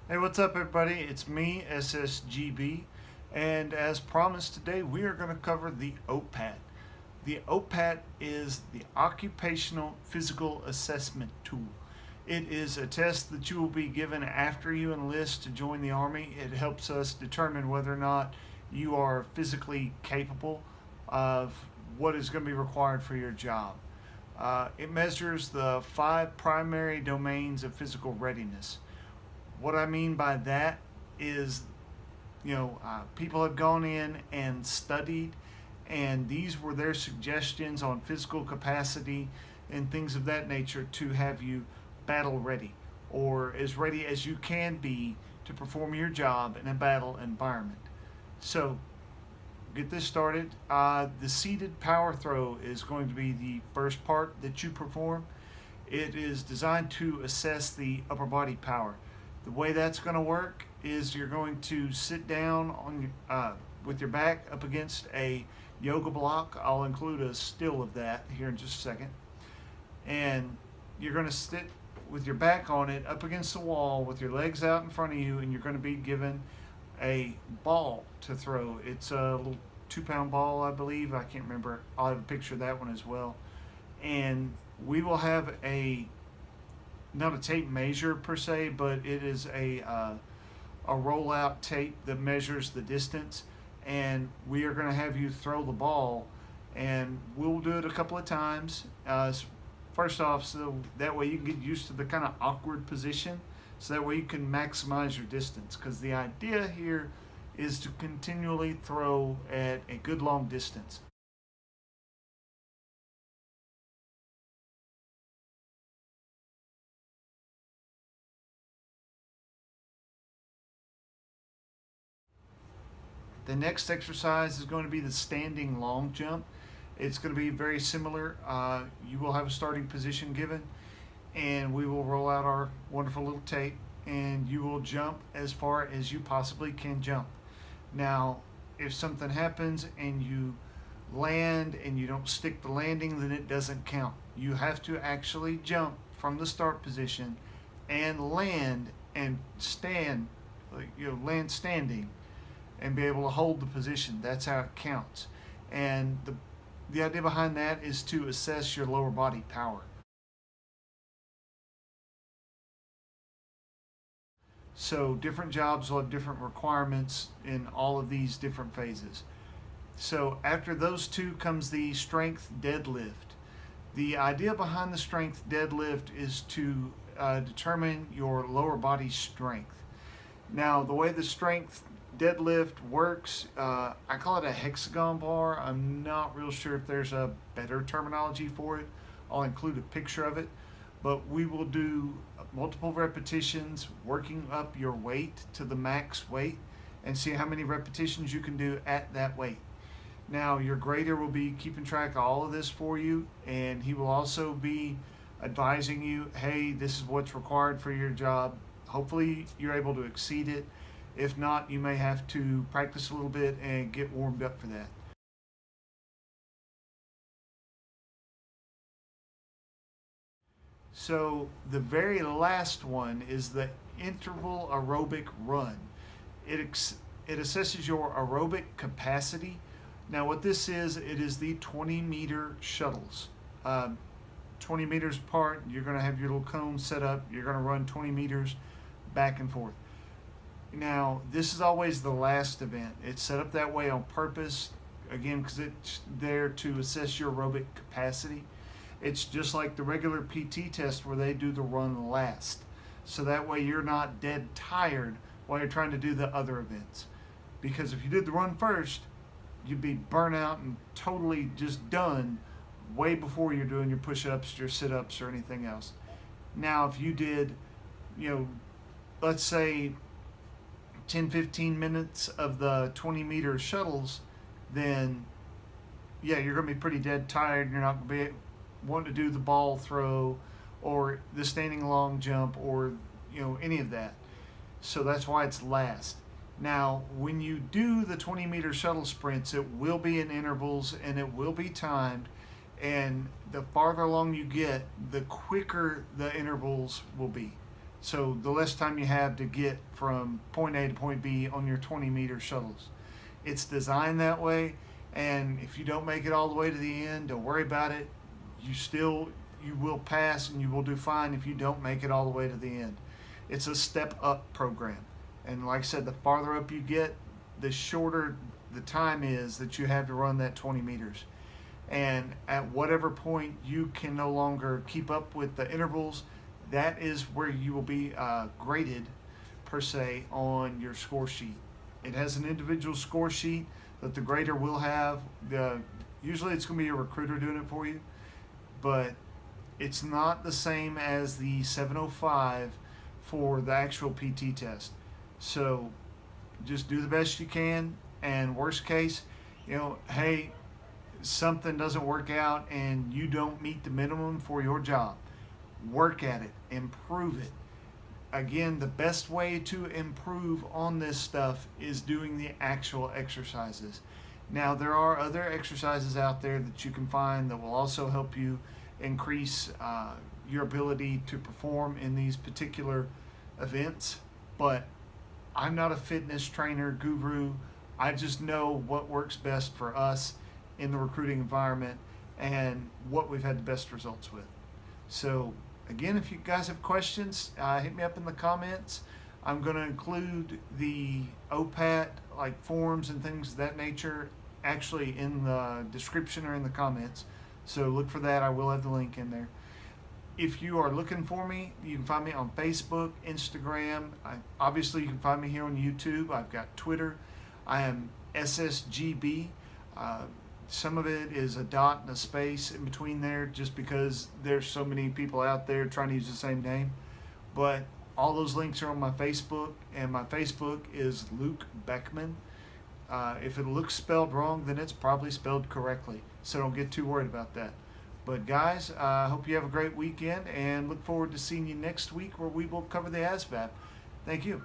Hey, what's up, everybody? It's me, SSG.B, and as promised today, we are going to cover the Opat. The Opat is the Occupational Physical Assessment Tool. It is a test that you will be given after you enlist to join the Army. It helps us determine whether or not you are physically capable of what is going to be required for your job. It measures the 5 primary domains of physical readiness. What I mean by that is, people have gone in and studied, and these were their suggestions on physical capacity and things of that nature to have you battle ready or as ready as you can be to perform your job in a battle environment. So, get this started. The seated power throw is going to be the first part that you perform. It is designed to assess the upper body power. The way that's going to work is you're going to sit down with your back up against a yoga block. I'll include a still of that here in just a second. And you're going to sit with your back on it up against the wall with your legs out in front of you, and you're going to be given a ball to throw. It's a little 2 pound ball, I believe. I can't remember. I'll have a picture of that one as well. And we will have not a tape measure per se, but it is a rollout tape that measures the distance, and we are going to have you throw the ball, and we'll do it a couple of times. First off, so that way you can get used to the kind of awkward position, so that way you can maximize your distance. Because the idea here is to continually throw at a good long distance. The next exercise is going to be the standing long jump. It's going to be very similar. You will have a starting position given, and we will roll out our wonderful little tape, and you will jump as far as you possibly can jump. Now, if something happens and you land and you don't stick the landing, then it doesn't count. You have to actually jump from the start position and land and stand, land standing and be able to hold the position. That's how it counts. And the idea behind that is to assess your lower body power. So different jobs will have different requirements in all of these different phases. So after those two comes the strength deadlift. The idea behind the strength deadlift is to determine your lower body strength. Now, the way the strength deadlift works, I call it a hexagon bar. I'm not real sure if there's a better terminology for it. I'll include a picture of it. But we will do multiple repetitions, working up your weight to the max weight, and see how many repetitions you can do at that weight. Now, your grader will be keeping track of all of this for you, and he will also be advising you, hey, this is what's required for your job. Hopefully, you're able to exceed it. If not, you may have to practice a little bit and get warmed up for that. So, the very last one is the interval aerobic run. It assesses your aerobic capacity. Now, what this is, it is the 20-meter shuttles. 20 meters apart, you're going to have your little cone set up. You're going to run 20 meters back and forth. Now, this is always the last event. It's set up that way on purpose, again, because it's there to assess your aerobic capacity. It's just like the regular PT test where they do the run last. So that way you're not dead tired while you're trying to do the other events. Because if you did the run first, you'd be burnt out and totally just done way before you're doing your push-ups, your sit-ups, or anything else. Now, if you did, let's say 10-15 minutes of the 20-meter shuttles, then yeah, you're going to be pretty dead tired. You're not going to be wanting to do the ball throw or the standing long jump or any of that. So that's why it's last. Now, when you do the 20-meter shuttle sprints, it will be in intervals and it will be timed. And the farther along you get, the quicker the intervals will be. So the less time you have to get from point A to point B on your 20-meter shuttles. It's designed that way, and if you don't make it all the way to the end, don't worry about it. You will pass and you will do fine if you don't make it all the way to the end. It's a step up program. And like I said, the farther up you get, the shorter the time is that you have to run that 20 meters. And at whatever point you can no longer keep up with the intervals, that is where you will be graded per se on your score sheet. It has an individual score sheet that the grader will have. Usually it's going to be a recruiter doing it for you, but it's not the same as the 705 for the actual PT test. So just do the best you can, and worst case, hey, something doesn't work out and you don't meet the minimum for your job. Work at it, improve it. Again, the best way to improve on this stuff is doing the actual exercises. Now, there are other exercises out there that you can find that will also help you increase your ability to perform in these particular events, but I'm not a fitness trainer guru. I just know what works best for us in the recruiting environment and what we've had the best results with. So again, if you guys have questions, hit me up in the comments. I'm going to include the OPAT like forms and things of that nature actually in the description or in the comments. So look for that. I will have the link in there. If you are looking for me, you can find me on Facebook, Instagram. Obviously, you can find me here on YouTube. I've got Twitter. I am SSG.B. Some of it is a dot and a space in between there just because there's so many people out there trying to use the same name. But all those links are on my Facebook, and my Facebook is Luke Beckman. If it looks spelled wrong, then it's probably spelled correctly. So don't get too worried about that. But guys, I hope you have a great weekend and look forward to seeing you next week where we will cover the ASVAB. Thank you.